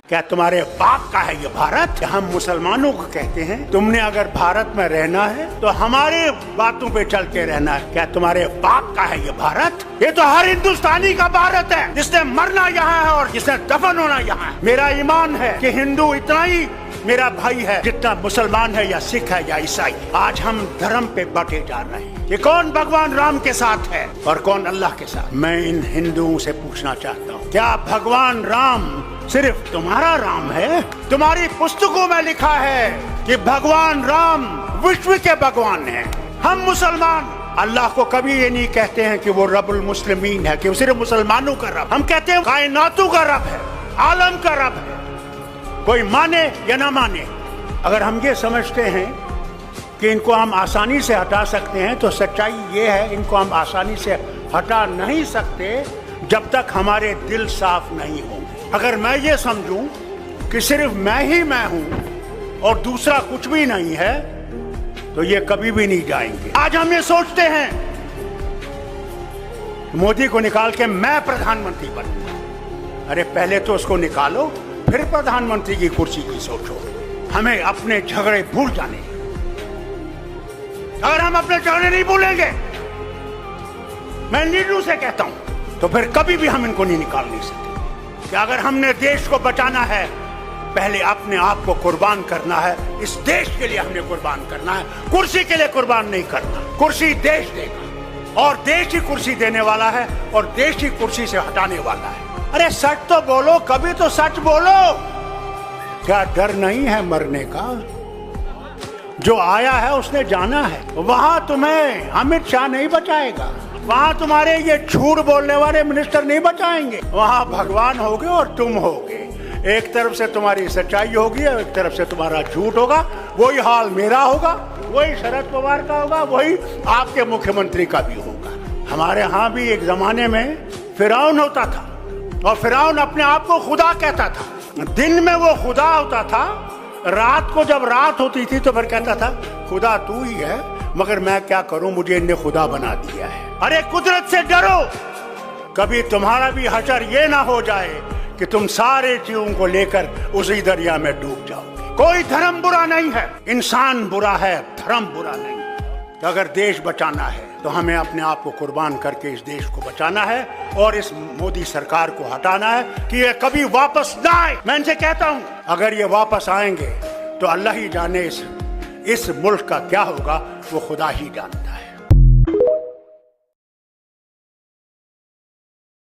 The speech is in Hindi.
क्या तुम्हारे बाप का है ये भारत? हम मुसलमानों को कहते हैं तुमने अगर भारत में रहना है तो हमारे बातों पे चल के रहना है। क्या तुम्हारे बाप का है ये भारत? ये तो हर हिंदुस्तानी का भारत है, जिसने मरना यहाँ है और जिसने दफन होना यहाँ है। मेरा ईमान है कि हिंदू इतना ही मेरा भाई है जितना मुसलमान है या सिख है या ईसाई। आज हम धर्म पे बटे जा रहे हैं कि कौन भगवान राम के साथ है और कौन अल्लाह के साथ। मैं इन हिंदुओं से पूछना चाहता हूँ, क्या भगवान राम सिर्फ तुम्हारा राम है? तुम्हारी पुस्तकों में लिखा है कि भगवान राम विश्व के भगवान हैं। हम मुसलमान अल्लाह को कभी ये नहीं कहते हैं कि वो रब्बुल मुस्लिमीन है, कि वो सिर्फ मुसलमानों का रब। हम कहते हैं कायनातों का रब है, आलम का रब है, कोई माने या ना माने। अगर हम ये समझते हैं कि इनको हम आसानी से हटा सकते हैं तो सच्चाई ये है, इनको हम आसानी से हटा नहीं सकते जब तक हमारे दिल साफ नहीं होंगे। अगर मैं ये समझूं कि सिर्फ मैं ही मैं हूं और दूसरा कुछ भी नहीं है तो ये कभी भी नहीं जाएंगे। आज हम ये सोचते हैं मोदी को निकाल के मैं प्रधानमंत्री बनूंगा। अरे पहले तो उसको निकालो, फिर प्रधानमंत्री की कुर्सी की सोचो। हमें अपने झगड़े भूल जाने। अगर हम अपने झगड़े नहीं भूलेंगे, मैं नीडू से कहता हूं, तो फिर कभी भी हम इनको नहीं निकाल नहीं सकते। कि अगर हमने देश को बचाना है, पहले अपने आप को कुर्बान करना है। इस देश के लिए हमने कुर्बान करना है, कुर्सी के लिए कुर्बान नहीं करना। कुर्सी देश देगा और देश ही कुर्सी देने वाला है और देश ही कुर्सी से हटाने वाला है। अरे सच तो बोलो, कभी तो सच बोलो। क्या डर नहीं है मरने का? जो आया है उसने जाना है। वहां तुम्हें अमित शाह नहीं बचाएगा, वहां तुम्हारे ये झूठ बोलने वाले मिनिस्टर नहीं बचाएंगे। वहां भगवान होगे और तुम होगे। एक तरफ से तुम्हारी सच्चाई होगी और एक तरफ से तुम्हारा झूठ होगा। वही हाल मेरा होगा, वही शरद पवार का होगा, वही आपके मुख्यमंत्री का भी होगा। हमारे यहाँ भी एक जमाने में फिरौन होता था और फिरौन अपने आप को खुदा कहता था। दिन में वो खुदा होता था, रात को जब रात होती थी तो फिर कहता था खुदा तू ही है, मगर मैं क्या करूं, मुझे इनने खुदा बना दिया है। अरे कुदरत से डरो, कभी तुम्हारा भी हशर ये ना हो जाए कि तुम सारे जीवों को लेकर उसी दरिया में डूब जाओ। कोई धर्म बुरा नहीं है, इंसान बुरा है, धर्म बुरा नहीं। तो अगर देश बचाना है तो हमें अपने आप को कुर्बान करके इस देश को बचाना है और इस मोदी सरकार को हटाना है कि ये कभी वापस ना आए। मैं इनसे कहता हूं, अगर ये वापस आएंगे तो अल्लाह ही जाने इस मुल्क का क्या होगा, वो खुदा ही जाने।